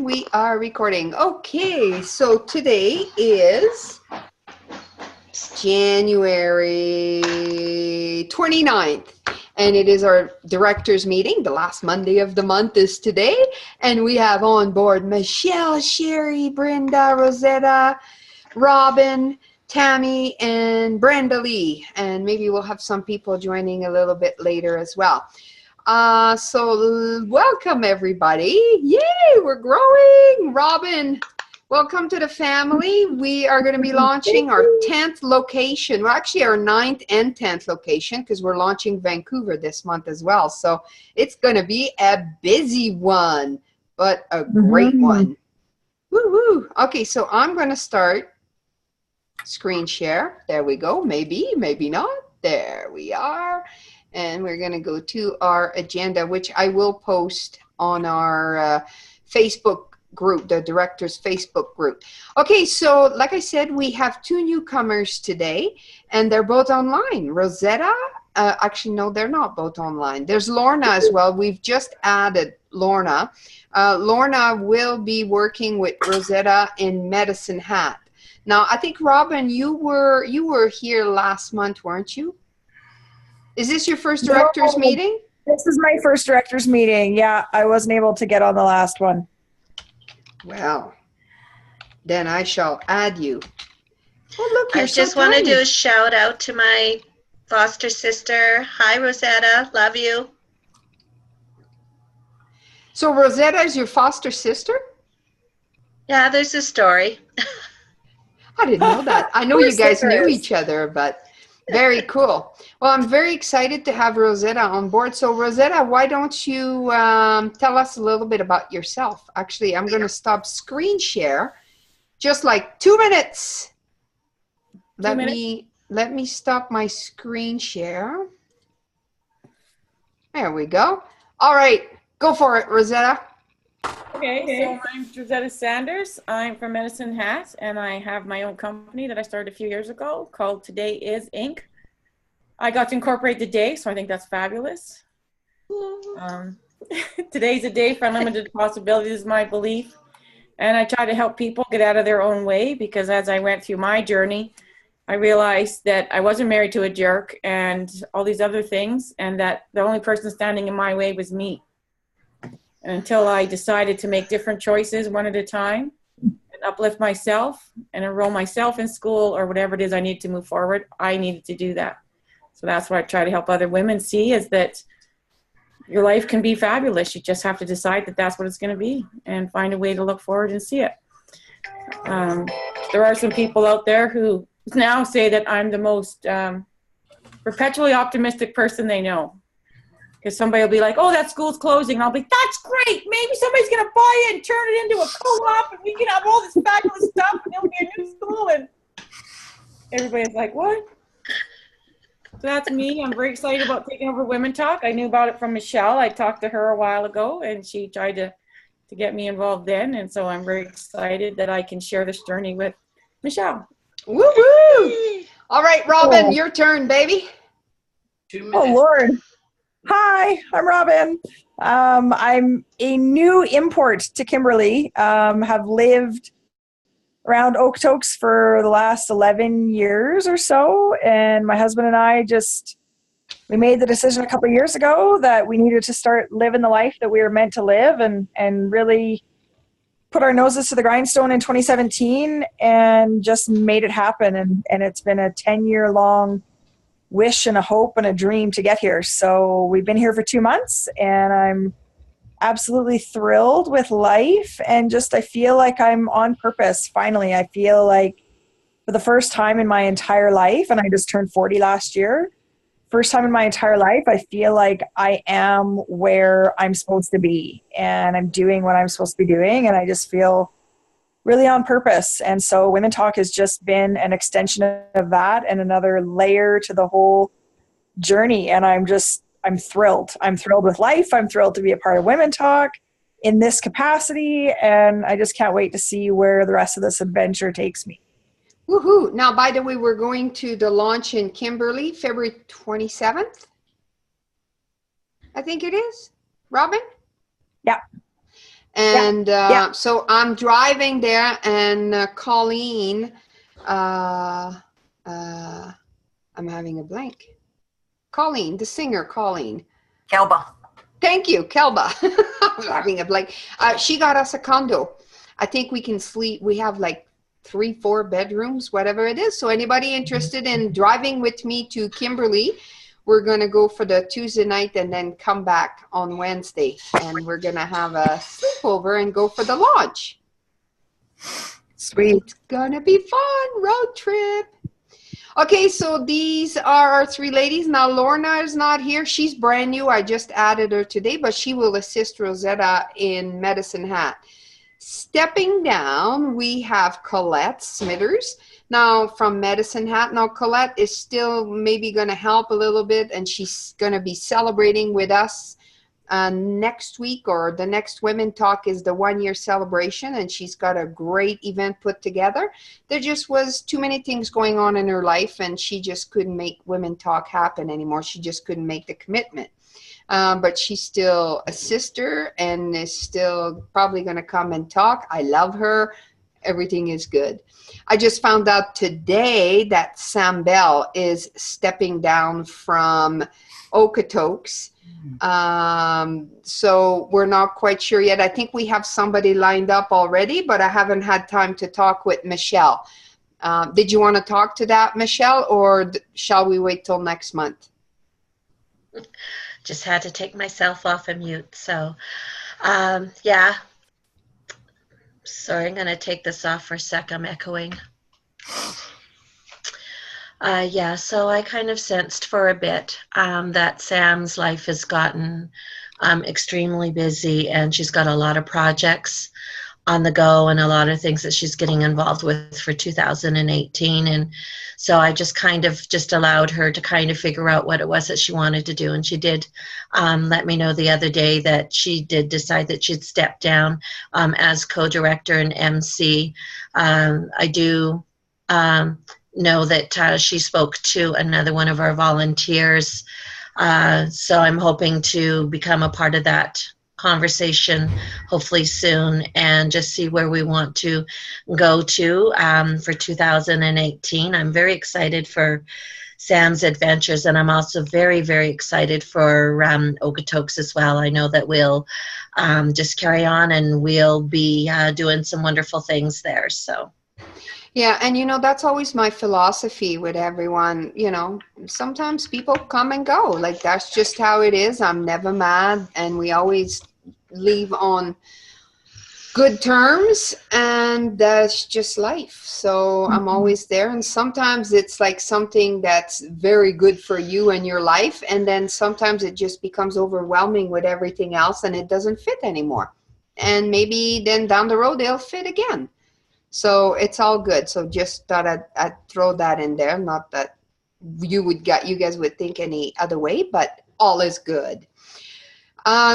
we are recording. Okay, so today is January 29th, and it is our directors meeting. The last Monday of the month is today, and we have on board Michelle, Sherry, Brenda, Rosetta, Robin, Tammy, and Brenda Lee, and maybe we'll have some people joining a little bit later as well. So welcome everybody. Yay, we're growing. Robin, welcome to the family. We are going to be launching our 10th location. Well, actually our 9th and 10th location, because we're launching Vancouver this month as well. So it's going to be a busy one, but a great one. Woo-woo. Okay, so I'm going to start screen share. There we go. Maybe, maybe not. There we are. And we're going to go to our agenda, which I will post on our Facebook group, the directors Facebook group. Okay, so like I said, we have two newcomers today, and they're both online. Rosetta, actually, no, they're not both online. There's Lorna as well. We've just added Lorna. Lorna will be working with Rosetta in Medicine Hat. Now, I think, Robin, you were here last month, weren't you? Is this your first directors meeting? This is my first directors meeting. Yeah, I wasn't able to get on the last one. Well, then I shall add you. Oh, look, you're I just want to do a shout out to my foster sister. Hi, Rosetta. Love you. So Rosetta is your foster sister? Yeah, there's a story. I didn't know that. I know you guys knew each other, but very cool. Well, I'm very excited to have Rosetta on board. So Rosetta, why don't you tell us a little bit about yourself? Actually, I'm going to stop screen share. Just like 2 minutes. Let me stop my screen share. There we go. All right, go for it, Rosetta. Okay, so I'm Rosetta Sanders. I'm from Medicine Hat, and I have my own company that I started a few years ago called Today Is Inc. I got to incorporate the day, so I think that's fabulous. Today's a day for unlimited possibilities is my belief, and I try to help people get out of their own way, because as I went through my journey, I realized that I wasn't married to a jerk and all these other things, and that the only person standing in my way was me. And until I decided to make different choices one at a time and uplift myself and enroll myself in school or whatever it is I need to move forward, I needed to do that. So that's what I try to help other women see, is that your life can be fabulous. You just have to decide that that's what it's going to be and find a way to look forward and see it. There are some people out there who now say that I'm the most perpetually optimistic person they know. Because somebody will be like, oh, that school's closing. And I'll be, that's great. Maybe somebody's going to buy it and turn it into a co-op, and we can have all this fabulous stuff, and it'll be a new school. And everybody's like, what? So that's me. I'm very excited about taking over Women Talk. I knew about it from Michelle. I talked to her a while ago, and she tried to get me involved then. And so I'm very excited that I can share this journey with Michelle. Woo-woo! All right, Robin, your turn, baby. 2 minutes. Oh, Lord. Hi, I'm Robin. I'm a new import to Kimberley. Have lived around Okotoks for the last 11 years or so. And my husband and I we made the decision a couple of years ago that we needed to start living the life that we were meant to live, and really put our noses to the grindstone in 2017 and just made it happen. And it's been a 10-year-long wish and a hope and a dream to get here. So we've been here for 2 months, and I'm absolutely thrilled with life, and I feel like I'm on purpose. Finally, I feel like for the first time in my entire life, and I just turned 40 last year, first time in my entire life, I feel like I am where I'm supposed to be, and I'm doing what I'm supposed to be doing, and I just feel really on purpose. And so Women Talk has just been an extension of that and another layer to the whole journey. And I'm thrilled. I'm thrilled with life. I'm thrilled to be a part of Women Talk in this capacity. And I just can't wait to see where the rest of this adventure takes me. Woohoo. Now, by the way, we're going to the launch in Kimberley, February 27th. I think it is. Robin? Yeah. And Yeah. so I'm driving there, and Colleen, I'm having a blank. Colleen, the singer, Colleen. Kelba. Thank you, Kelba. I'm having a blank. She got us a condo. I think we can sleep. We have like 3-4 bedrooms, whatever it is. So anybody interested in driving with me to Kimberley, we're going to go for the Tuesday night and then come back on Wednesday. And we're going to have a sleepover and go for the lodge. Sweet. It's going to be fun. Road trip. Okay, so these are our 3 ladies. Now, Lorna is not here. She's brand new. I just added her today, but she will assist Rosetta in Medicine Hat. Stepping down, we have Colette Smithers. Now, from Medicine Hat. Now, Colette is still maybe going to help a little bit, and she's going to be celebrating with us next week, or the next Women Talk is the 1-year celebration, and she's got a great event put together. There just was too many things going on in her life, and she just couldn't make Women Talk happen anymore. She just couldn't make the commitment. But she's still a sister and is still probably going to come and talk. I love her. Everything is good. I just found out today that Sam Bell is stepping down from Okotoks. So we're not quite sure yet. I think we have somebody lined up already, but I haven't had time to talk with Michelle. Did you want to talk to that, Michelle, or shall we wait till next month? Just had to take myself off of mute. So, yeah. Sorry, I'm going to take this off for a sec. I'm echoing. Yeah, so I kind of sensed for a bit that Sam's life has gotten extremely busy, and she's got a lot of projects on the go and a lot of things that she's getting involved with for 2018. And so I just kind of just allowed her to kind of figure out what it was that she wanted to do. And she did let me know the other day that she did decide that she'd step down as co-director and MC. I do know that she spoke to another one of our volunteers. So I'm hoping to become a part of that conversation hopefully soon, and just see where we want to go to for 2018. I'm very excited for Sam's adventures, and I'm also very, very excited for Okotoks as well. I know that we'll just carry on, and we'll be doing some wonderful things there. So. Yeah, and you know, that's always my philosophy with everyone. You know, sometimes people come and go. Like, that's just how it is. I'm never mad, and we always leave on good terms, and that's just life. So I'm always there, and sometimes it's like something that's very good for you and your life, and then sometimes it just becomes overwhelming with everything else, and it doesn't fit anymore. And maybe then down the road they'll fit again. So it's all good. So just thought I'd throw that in there. Not that you guys would think any other way, but all is good.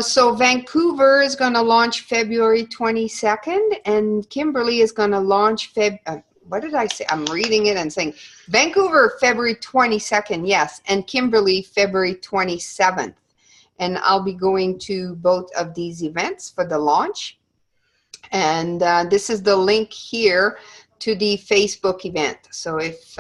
So Vancouver is going to launch February 22nd, and Kimberley is going to launch what did I say? I'm reading it and saying Vancouver February 22nd, yes, and Kimberley February 27th. And I'll be going to both of these events for the launch. And this is the link here to the Facebook event. So if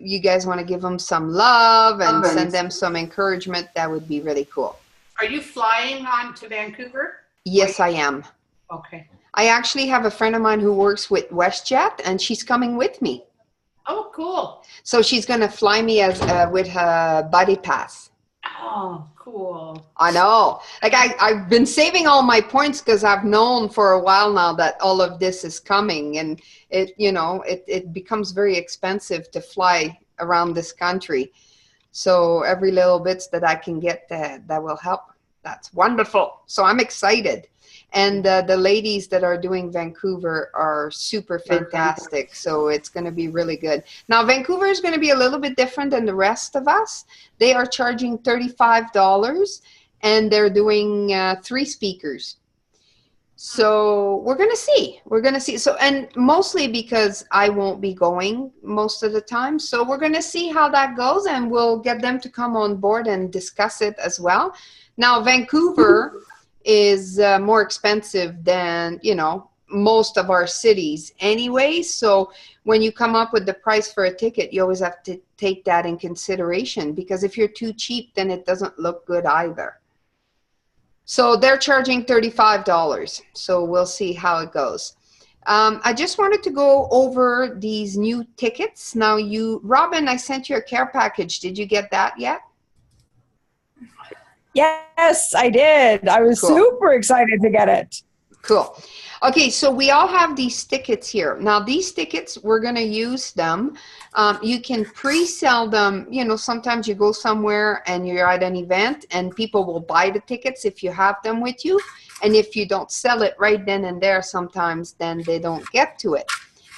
you guys want to give them some love and send them some encouragement, that would be really cool. Are you flying on to Vancouver? Yes, I am. Okay. I actually have a friend of mine who works with WestJet, and she's coming with me. Oh, cool. So she's going to fly me as with her buddy pass. Oh, cool. I know. Like I've been saving all my points because I've known for a while now that all of this is coming, and it becomes very expensive to fly around this country. So every little bits that I can get that will help. That's wonderful. So I'm excited. And the ladies that are doing Vancouver are super fantastic. So it's going to be really good. Now, Vancouver is going to be a little bit different than the rest of us. They are charging $35, and they're doing 3 speakers. So we're going to see. We're going to see. So, and mostly because I won't be going most of the time. So we're going to see how that goes, and we'll get them to come on board and discuss it as well. Now, Vancouver is more expensive than, you know, most of our cities anyway. So when you come up with the price for a ticket, you always have to take that in consideration, because if you're too cheap, then it doesn't look good either. So they're charging $35. So we'll see how it goes. I just wanted to go over these new tickets. Now Robin, I sent you a care package. Did you get that yet? Yes, I did. I was Cool. super excited to get it. Cool. Okay, so we all have these tickets here. Now these tickets, we're going to use them. You can pre-sell them. You know, sometimes you go somewhere and you're at an event and people will buy the tickets if you have them with you. And if you don't sell it right then and there, sometimes then they don't get to it.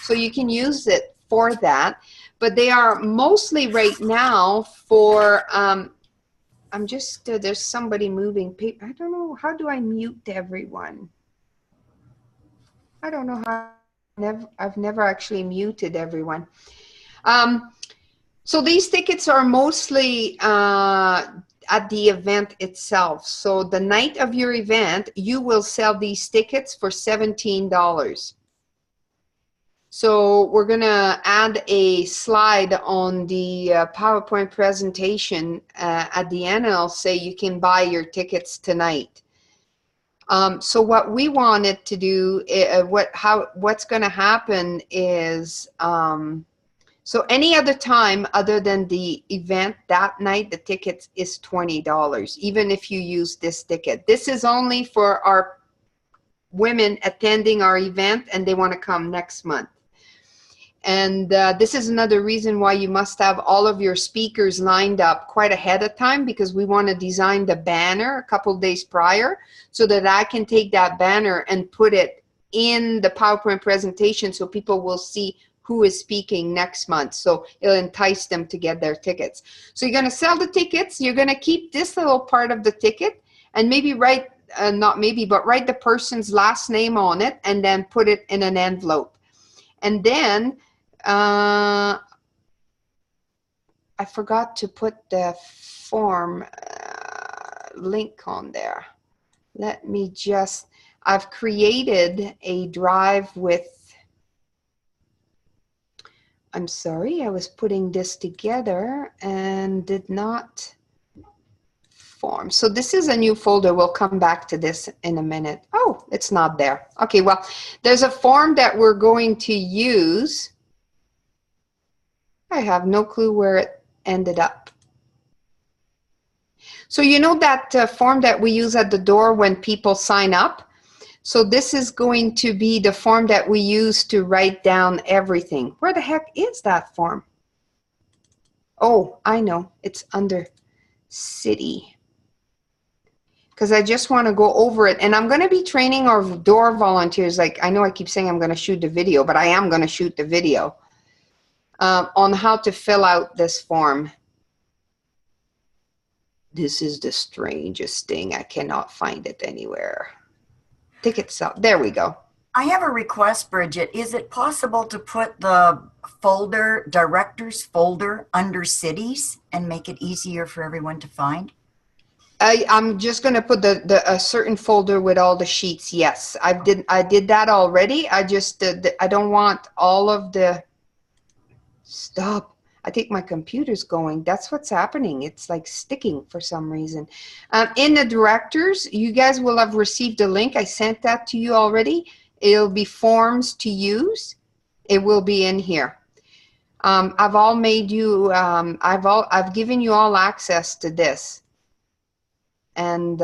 So you can use it for that. But they are mostly right now for, I'm just, there's somebody moving paper. I don't know. How do I mute everyone? I don't know how. I've never actually muted everyone. So these tickets are mostly at the event itself. So the night of your event, you will sell these tickets for $17. So we're going to add a slide on the PowerPoint presentation at the end, and I'll say you can buy your tickets tonight. So what we wanted to do, what's going to happen is, so any other time other than the event that night, the tickets is $20, even if you use this ticket. This is only for our women attending our event and they want to come next month. And this is another reason why you must have all of your speakers lined up quite ahead of time, because we want to design the banner a couple days prior so that I can take that banner and put it in the PowerPoint presentation so people will see who is speaking next month. So it'll entice them to get their tickets. So you're going to sell the tickets. You're going to keep this little part of the ticket and maybe write, not maybe, but write the person's last name on it and then put it in an envelope. And then I forgot to put the form link on there. Let me just, I've created a drive with, I'm sorry, I was putting this together and did not form. So this is a new folder. We'll come back to this in a minute. Oh, it's not there. Okay, well, there's a form that we're going to use. I have no clue where it ended up. So you know that form that we use at the door when people sign up? So this is going to be the form that we use to write down everything. Where the heck is that form? Oh, I know. It's under city. Because I just want to go over it. And I'm going to be training our door volunteers. Like, I know I keep saying I'm going to shoot the video, but I am going to shoot the video. On how to fill out this form. This is the strangest thing. I cannot find it anywhere. Tickets out. There we go. I have a request, Bridget. Is it possible to put the folder, directors folder, under cities and make it easier for everyone to find? I'm just going to put a certain folder with all the sheets. Yes, I did that already. I just I don't want all of the. Stop. I think my computer's going. That's what's happening. It's like sticking for some reason. In the directors, you guys will have received a link. I sent that to you already. It'll be forms to use. It will be in here. I've all made you, I've given you all access to this. And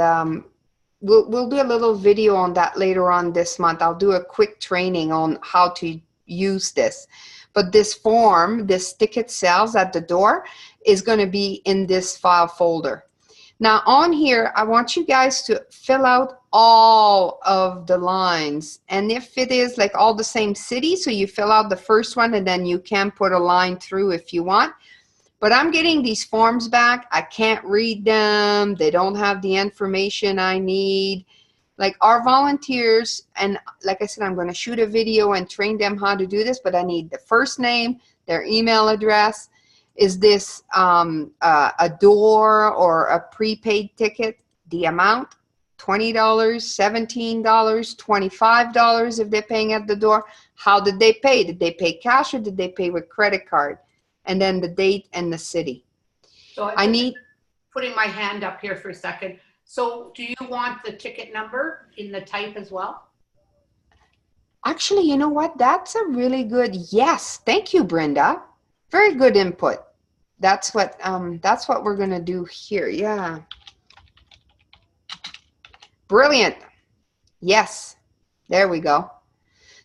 we'll do a little video on that later on this month. I'll do a quick training on how to use this. But this form, this ticket sales at the door, is going to be in this file folder. Now on here, I want you guys to fill out all of the lines. And if it is like all the same city, so you fill out the first one and then you can put a line through if you want. But I'm getting these forms back. I can't read them. They don't have the information I need. Like our volunteers, and like I said, I'm going to shoot a video and train them how to do this, but I need the first name, their email address. Is this a door or a prepaid ticket? The amount, $20, $17, $25 if they're paying at the door. How did they pay? Did they pay cash or did they pay with credit card? And then the date and the city. So I need, putting my hand up here for a second. So do you want the ticket number in the type as well? actually, you know what? That's a really good, yes. Thank you, Brenda. Very good input. That's what we're gonna do here. Yeah. Brilliant. Yes. There we go.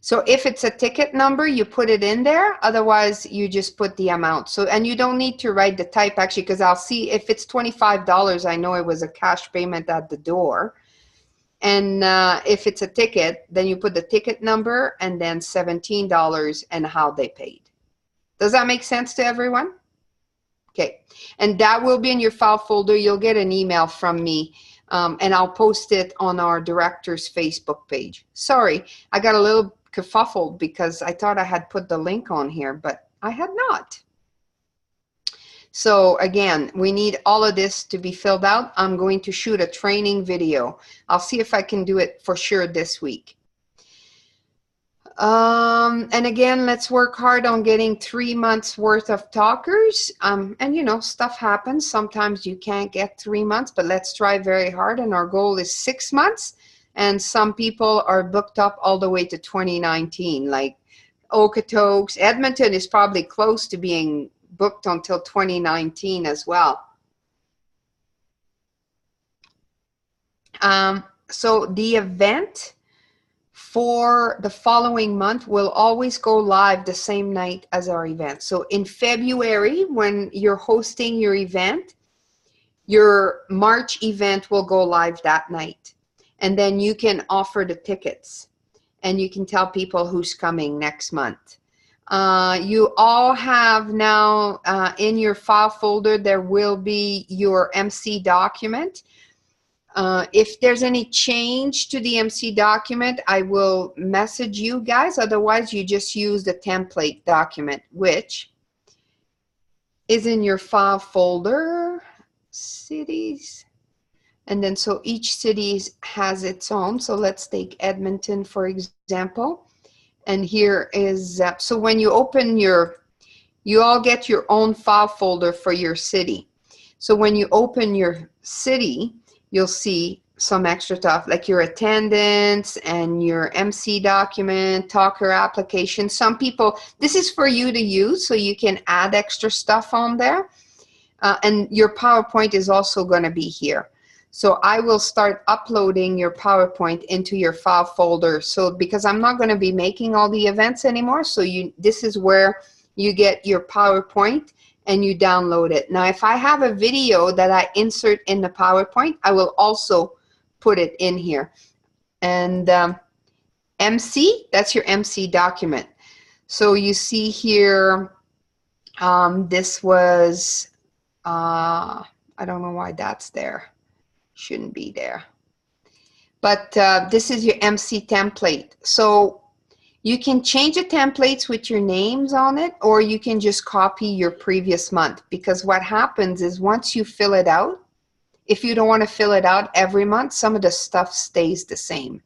So if it's a ticket number, you put it in there. Otherwise, you just put the amount. So, and you don't need to write the type actually, because I'll see if it's $25, I know it was a cash payment at the door. And if it's a ticket, then you put the ticket number and then $17 and how they paid. Does that make sense to everyone? Okay. And that will be in your file folder. You'll get an email from me. And I'll post it on our director's Facebook page. Sorry, I got a little kerfuffled because I thought I had put the link on here, but I had not. So again, we need all of this to be filled out. I'm going to shoot a training video. I'll see if I can do it for sure this week. And again, let's work hard on getting 3 months worth of talkers. And you know, stuff happens. Sometimes you can't get 3 months, but let's try very hard. And our goal is 6 months. And some people are booked up all the way to 2019, like Okotoks. Edmonton is probably close to being booked until 2019 as well. So the event for the following month will always go live the same night as our event. So in February, when you're hosting your event, your March event will go live that night. And then you can offer the tickets and you can tell people who's coming next month. You all have now in your file folder, there will be your MC document. If there's any change to the MC document, I will message you guys. Otherwise, you just use the template document, which is in your file folder, cities. And then so each city has its own. So let's take Edmonton, for example. And here is, so when you open you all get your own file folder for your city. So when you open your city, you'll see some extra stuff like your attendance and your MC document, talker application. Some people, this is for you to use so you can add extra stuff on there. And your PowerPoint is also going to be here. So I will start uploading your PowerPoint into your file folder. So because I'm not going to be making all the events anymore, so this is where you get your PowerPoint and you download it. Now, if I have a video that I insert in the PowerPoint, I will also put it in here. And MC, that's your MC document. So you see here, this was, I don't know why that's there. Shouldn't be there. But this is your MC template. So you can change the templates with your names on it, or you can just copy your previous month. Because what happens is once you fill it out, if you don't want to fill it out every month, some of the stuff stays the same.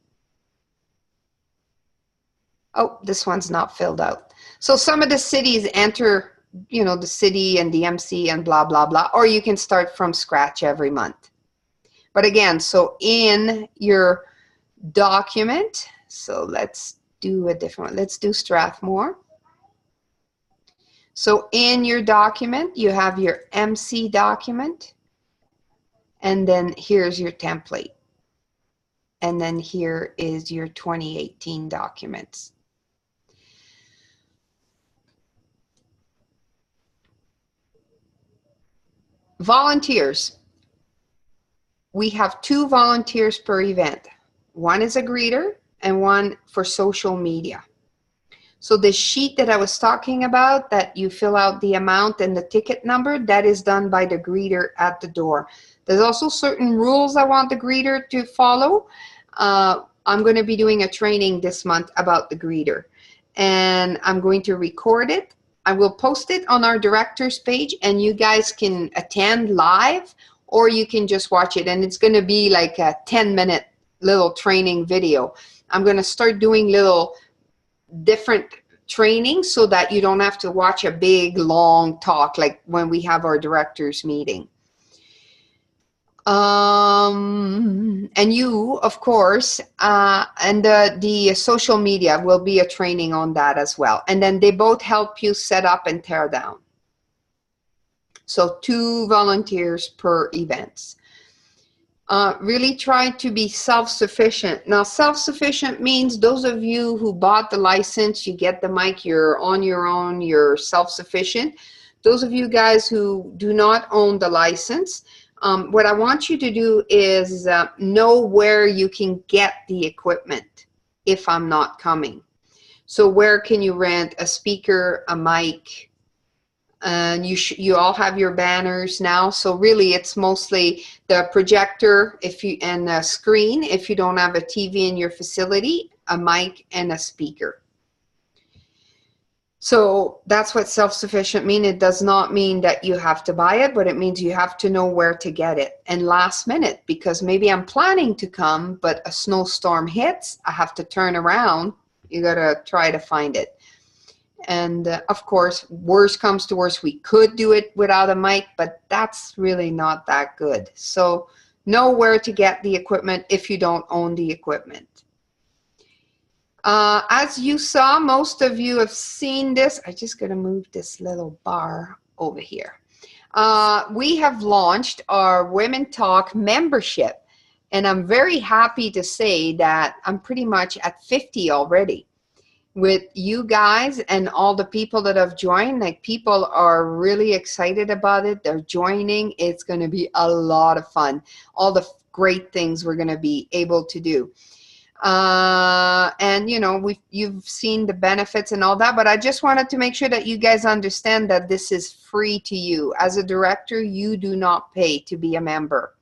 Oh, this one's not filled out. So some of the cities enter, you know, the city and the MC and blah, blah, blah. Or you can start from scratch every month. But again, so in your document, so let's do a different one. Let's do Strathmore. So in your document, you have your MC document. And then here's your template. And then here is your 2018 documents. Volunteers. We have 2 volunteers per event. One is a greeter and one for social media. So the sheet that I was talking about, that you fill out the amount and the ticket number, that is done by the greeter at the door. There's also certain rules I want the greeter to follow. I'm going to be doing a training this month about the greeter. And I'm going to record it. I will post it on our director's page and you guys can attend live, or you can just watch it, and it's going to be like a 10-minute little training video. I'm going to start doing little different trainings so that you don't have to watch a big long talk like when we have our directors meeting. And you, of course, and the social media will be a training on that as well. And then they both help you set up and tear down. So 2 volunteers per events. Really try to be self-sufficient. Now, self-sufficient means those of you who bought the license, you get the mic, you're on your own, you're self-sufficient. Those of you guys who do not own the license, what I want you to do is know where you can get the equipment if I'm not coming. So where can you rent a speaker, a mic, and you all have your banners now. So really it's mostly the projector and a screen if you don't have a TV in your facility, a mic and a speaker. So that's what self-sufficient means. It does not mean that you have to buy it, but it means you have to know where to get it. And last minute, because maybe I'm planning to come, but a snowstorm hits, I have to turn around. You got to try to find it. And of course, worst comes to worst, we could do it without a mic, but that's really not that good. So know where to get the equipment if you don't own the equipment. As you saw, most of you have seen this. I just got to move this little bar over here. We have launched our Women Talk membership, and I'm very happy to say that I'm pretty much at 50 already. With you guys and all the people that have joined, like people are really excited about it. They're joining. It's going to be a lot of fun. All the great things we're going to be able to do. And you know, you've seen the benefits and all that, but I just wanted to make sure that you guys understand that this is free to you. As a director, you do not pay to be a member.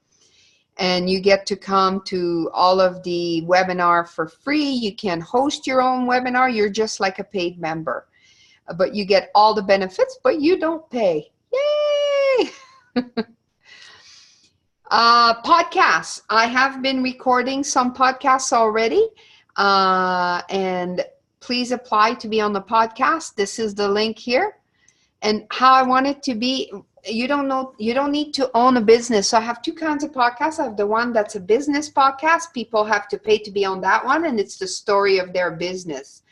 And you get to come to all of the webinar for free. You can host your own webinar. You're just like a paid member. But you get all the benefits, but you don't pay. Yay! Podcasts. I have been recording some podcasts already. And please apply to be on the podcast. This is the link here. And how I want it to be, you don't need to own a business. So I have 2 kinds of podcasts. I have the one that's a business podcast. People have to pay to be on that one, and it's the story of their business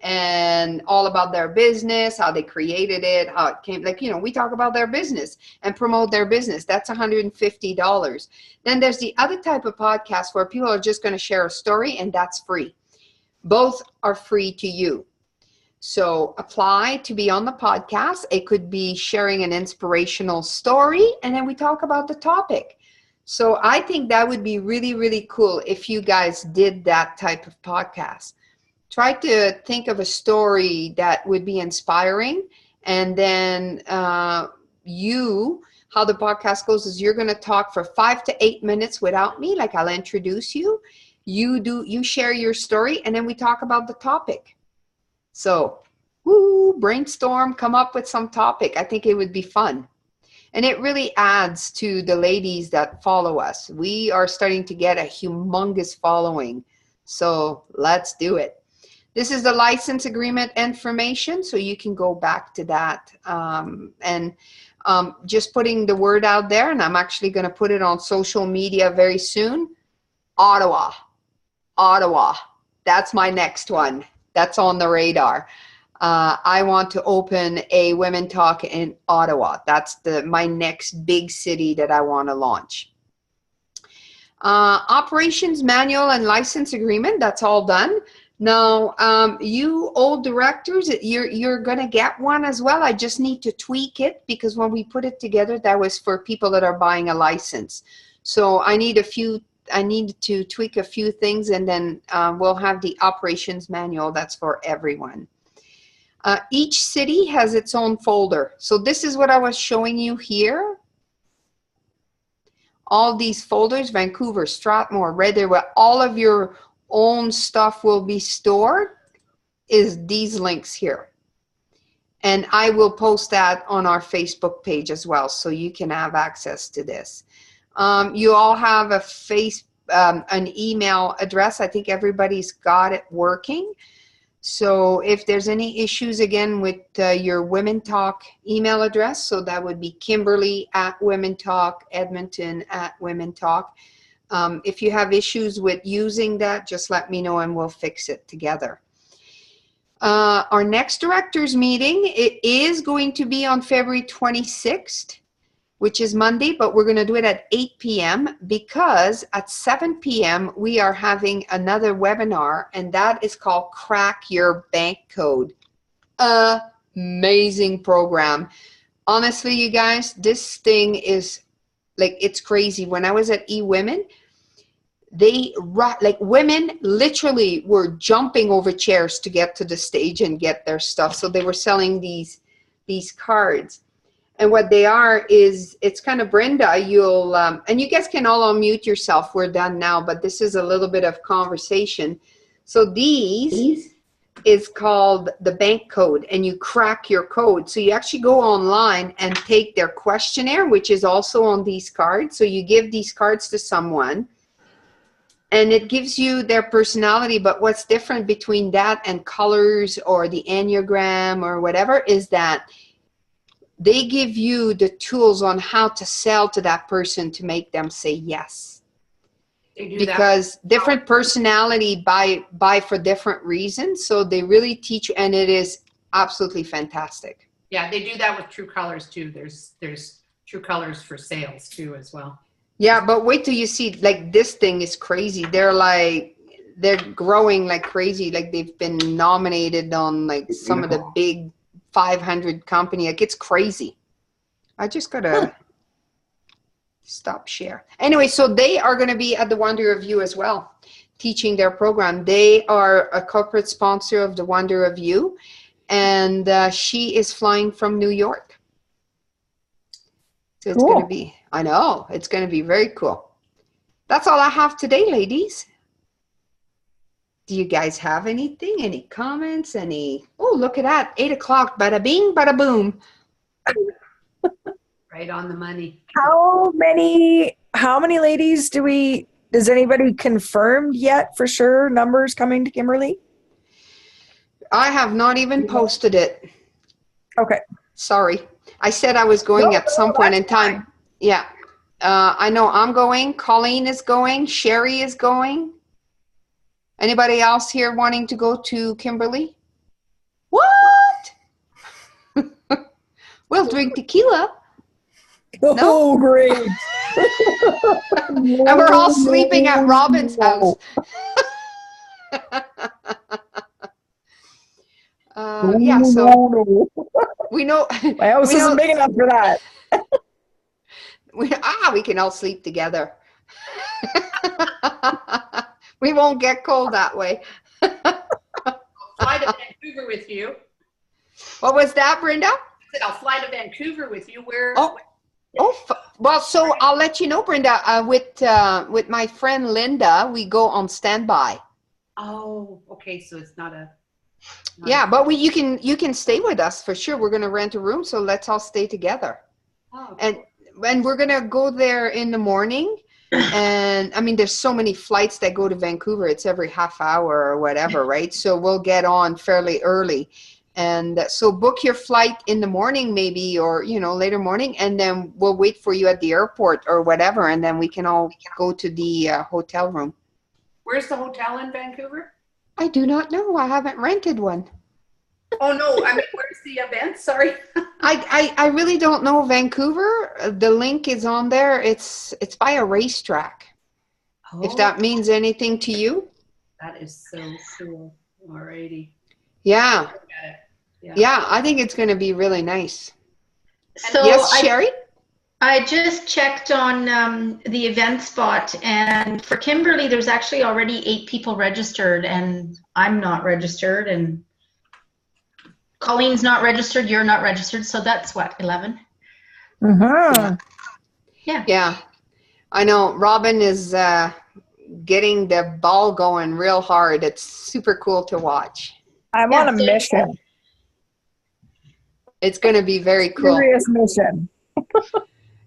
and all about their business, how they created it, how it came, like, you know, we talk about their business and promote their business. That's $150. Then there's the other type of podcast where people are just going to share a story, and that's free. Both are free to you. So apply to be on the podcast. It could be sharing an inspirational story, and then we talk about the topic. So I think that would be really, really cool if you guys did that type of podcast. Try to think of a story that would be inspiring, and then how the podcast goes is you're going to talk for 5 to 8 minutes without me. Like, I'll introduce you. You share your story, and then we talk about the topic. So, brainstorm, come up with some topic. I think it would be fun. And it really adds to the ladies that follow us. We are starting to get a humongous following. So let's do it. This is the license agreement information, so you can go back to that. Just putting the word out there, and I'm actually going to put it on social media very soon. Ottawa. That's my next one. That's on the radar. I want to open a Women Talk in Ottawa. That's my next big city that I want to launch. Operations manual and license agreement, that's all done. Now, you old directors, you're going to get one as well. I just need to tweak it, because when we put it together, that was for people that are buying a license. So I need to tweak a few things, and then we'll have the operations manual. That's for everyone. Each city has its own folder. So this is what I was showing you here. All these folders, Vancouver, Strathmore, Red Deer, where all of your own stuff will be stored, is these links here. And I will post that on our Facebook page as well, so you can have access to this. You all have an email address. I think everybody's got it working. So if there's any issues, again, with your Women Talk email address, so that would be Kimberly at Women Talk, Edmonton at Women Talk. If you have issues with using that, just let me know and we'll fix it together. Our next directors meeting, it is going to be on February 26th, which is Monday, but we're going to do it at 8 p.m. because at 7 p.m. we are having another webinar, and that is called Crack Your Bank Code. Amazing program. Honestly, you guys, this thing is like, it's crazy. When I was at eWomen, women literally were jumping over chairs to get to the stage and get their stuff. So they were selling these cards. And what they are is, it's kind of, Brenda, you'll, and you guys can all unmute yourself. We're done now, but this is a little bit of conversation. So these is called the bank code, and you crack your code. So you actually go online and take their questionnaire, which is also on these cards. So you give these cards to someone, and it gives you their personality. But what's different between that and colors or the Enneagram or whatever is that they give you the tools on how to sell to that person to make them say yes. Because different personality buy for different reasons. So they really teach you, and it is absolutely fantastic. Yeah, they do that with True Colors too. There's True Colors for sales too as well. Yeah, but wait till you see, like, this thing is crazy. They're growing like crazy. Like, they've been nominated on like some of the big 500 company. Like, it's crazy. I just gotta stop share. Anyway, so they are going to be at the Wonder of You as well, teaching their program. They are a corporate sponsor of the Wonder of You, and she is flying from New York. So it's going to be, I know, it's going to be very cool. That's all I have today, ladies. Do you guys have anything? Any comments? Oh, look at that. 8 o'clock. Bada bing, bada boom. Right on the money. How many ladies does anybody confirmed yet for sure numbers coming to Kimberly? I have not even posted it. Okay. Sorry. I said I was going at some point in time. Fine. Yeah. I know I'm going. Colleen is going. Sherry is going. Anybody else here wanting to go to Kimberly? What? We'll drink tequila. No? Oh, great. And we're all sleeping at Robin's house. Yeah, so we know. My house isn't big enough for that. We can all sleep together. We won't get cold that way. Fly to Vancouver with you. What was that, Brenda? I said I'll fly to Vancouver with you. Well, so I'll let you know, Brenda. With my friend Linda, we go on standby. Oh, okay. So it's not a. Yeah, but you can stay with us for sure. We're going to rent a room, so let's all stay together. Oh, cool. And we're going to go there in the morning. And I mean, there's so many flights that go to Vancouver. It's every half hour or whatever, right? So we'll get on fairly early. And so book your flight in the morning maybe, or, later morning. And then we'll wait for you at the airport or whatever. And then we can all go to the hotel room. Where's the hotel in Vancouver? I do not know. I haven't rented one. Oh, no. I mean, where's the event? Sorry. I really don't know Vancouver. The link is on there. It's by a racetrack. Oh. If that means anything to you. That is so cool. Alrighty. Yeah. Yeah, I think it's going to be really nice. So yes, Sherry? I just checked on the event spot, and for Kimberly, there's actually already 8 people registered, and I'm not registered, and Colleen's not registered, you're not registered, so that's what, 11? Mm-hmm. Yeah. I know. Robin is getting the ball going real hard. It's super cool to watch. I'm on a mission. It's going to be very cool. Serious mission.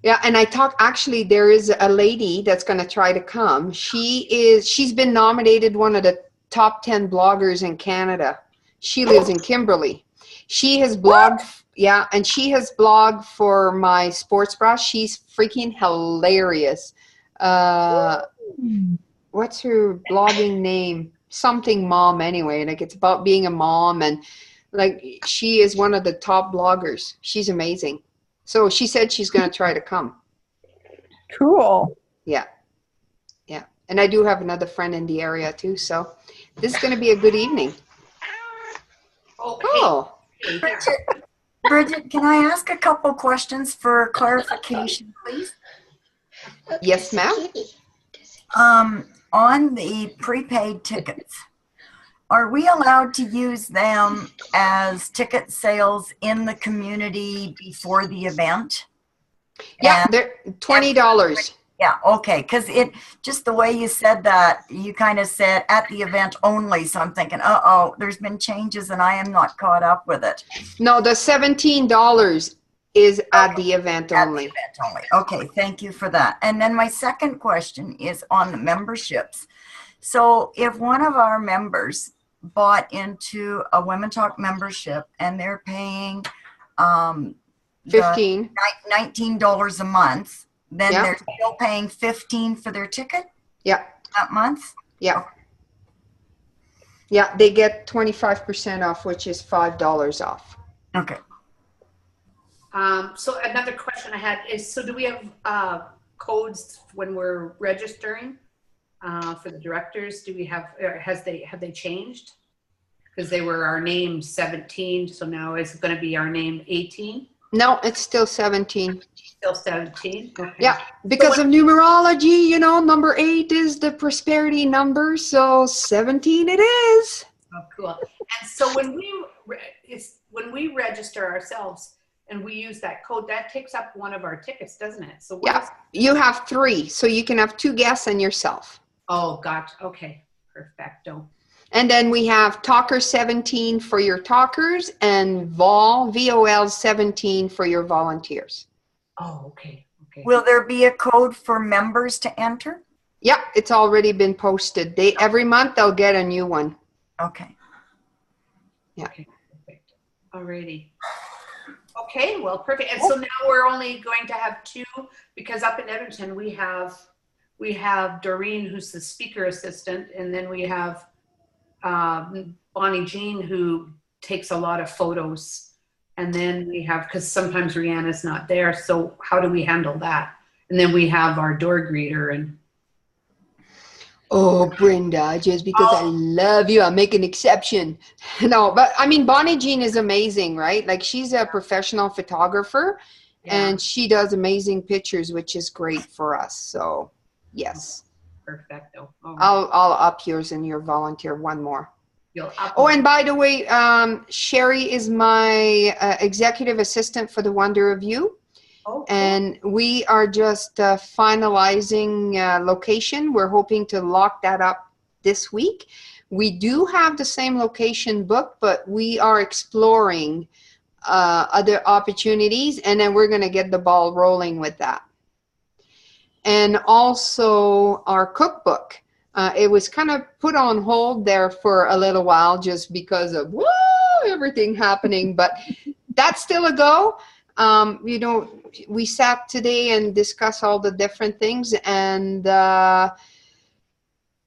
Yeah, and actually there is a lady that's going to try to come. She's been nominated one of the top 10 bloggers in Canada. She lives in Kimberley. She has blogged, yeah, and she has blogged for my sports bra. She's freaking hilarious. What's her blogging name? Something mom anyway. Like it's about being a mom, and like she is one of the top bloggers. She's amazing. So she said she's going to try to come. Cool. Yeah. Yeah. And I do have another friend in the area too. So this is going to be a good evening. Oh. Bridget, can I ask a couple questions for clarification, please? Yes, ma'am. On the prepaid tickets, are we allowed to use them as ticket sales in the community before the event? Yeah, they're $20. Yeah, okay, because it just the way you said that, you kind of said at the event only. So I'm thinking, there's been changes and I am not caught up with it. No, the $17 is at the event only. At the event only. Okay, thank you for that. And then my second question is on the memberships. So if one of our members bought into a Women Talk membership and they're paying $19 a month, then they're still paying $15 for their ticket? Yeah. That month? Yeah. Okay. Yeah, they get 25% off, which is $5 off. Okay. So another question I had is, so do we have codes when we're registering for the directors? Do we have, have they changed? Because they were our name 17, so now is it going to be our name 18? No, it's still 17. Still 17? Okay. Yeah, because of numerology, you know, number 8 is the prosperity number, so 17 it is. Oh, cool. And so when we register ourselves and we use that code, that takes up one of our tickets, doesn't it? So yeah, you have 3, so you can have 2 guests and yourself. Oh, gotcha. Okay, perfecto. And then we have Talker 17 for your talkers and VOL 17 for your volunteers. Oh, okay. Okay. Will there be a code for members to enter? Yeah, it's already been posted. Every month they'll get a new one. Okay. Yeah. Okay, perfect. Alrighty. Okay, well, perfect. And so now we're only going to have 2, because up in Edmonton we have Doreen, who's the speaker assistant, and then we have Bonnie Jean, who takes a lot of photos. And then we have, because sometimes Rihanna's not there, so how do we handle that? And then we have our door greeter. And oh, Brenda, just because I love you, I'll make an exception. No, but I mean, Bonnie Jean is amazing, right? Like she's a professional photographer and she does amazing pictures, which is great for us. So yes. Perfecto. Right. I'll up yours and your volunteer one more. Oh, and by the way, Sherry is my executive assistant for the Wonder of You. Oh, cool. And we are just finalizing location. We're hoping to lock that up this week. We do have the same location booked, but we are exploring other opportunities, and then we're going to get the ball rolling with that. And also our cookbook. It was kind of put on hold there for a little while just because of everything happening, but that's still a go. You know, we sat today and discussed all the different things, and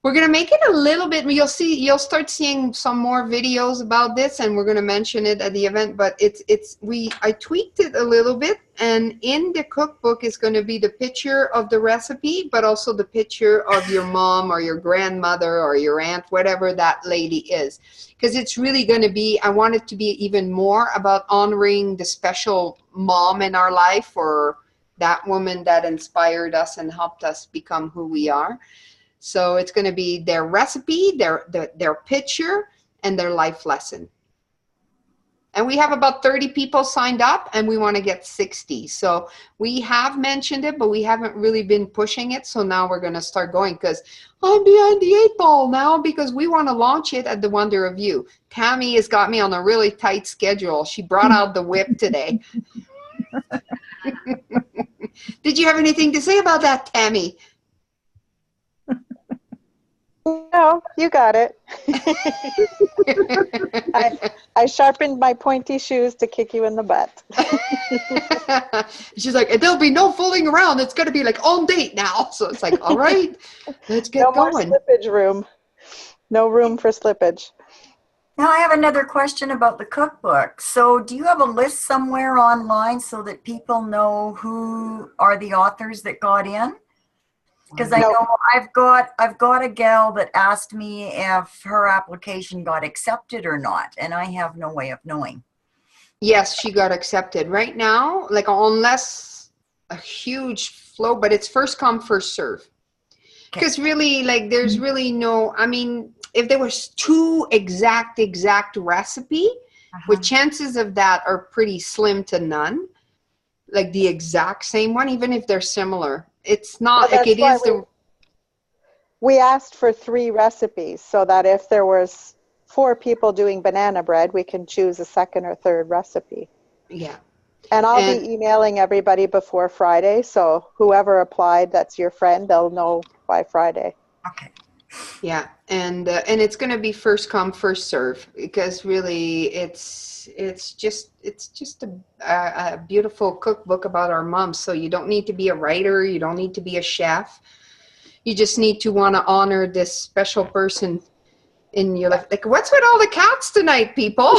we're going to make it a little bit, you'll start seeing some more videos about this, and we're going to mention it at the event, but I tweaked it a little bit, and in the cookbook is going to be the picture of the recipe, but also the picture of your mom or your grandmother or your aunt, whatever that lady is. Because it's really going to be, I want it to be even more about honoring the special mom in our life, or that woman that inspired us and helped us become who we are. So it's going to be their recipe, their picture, and their life lesson. And we have about 30 people signed up, and we want to get 60. So we have mentioned it, but we haven't really been pushing it. So now we're going to start going, because I'm behind the 8 ball now, because we want to launch it at the Wonder of You. Tammy has got me on a really tight schedule. She brought out the whip today. Did you have anything to say about that, Tammy? No, you got it. I sharpened my pointy shoes to kick you in the butt. She's like, there'll be no fooling around. It's going to be like on date now. So it's like, all right, let's get going. No more slippage room. No room for slippage. Now I have another question about the cookbook. So do you have a list somewhere online so that people know who are the authors that got in? Because I know I've got a gal that asked me if her application got accepted or not, and I have no way of knowing. Yes, she got accepted. Right now, like unless a huge flow, but it's first come, first serve. Because really, like there's really no, I mean, if there was two exact recipe, with chances of that are pretty slim to none. Like the exact same one, even if they're similar. It's not like it is we asked for 3 recipes so that if there was 4 people doing banana bread, we can choose a second or third recipe. Yeah. And I'll be emailing everybody before Friday, so whoever applied that's your friend, they'll know by Friday. Okay. Yeah, and it's going to be first come, first serve, because really it's just a beautiful cookbook about our moms. So you don't need to be a writer, you don't need to be a chef. You just need to want to honor this special person in your life. Like, what's with all the cats tonight, people?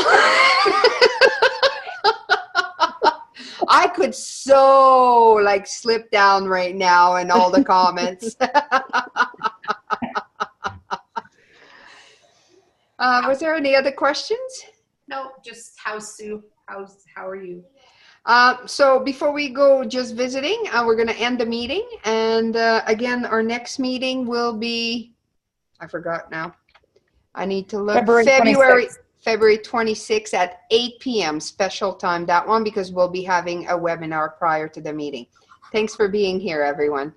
I could so like slip down right now in all the comments. Was there any other questions? No, just how's Sue? How are you? So before we go just visiting, we're going to end the meeting. And again, our next meeting will be, I forgot now. I need to look. February 26th at 8 p.m. special time, that one, because we'll be having a webinar prior to the meeting. Thanks for being here, everyone.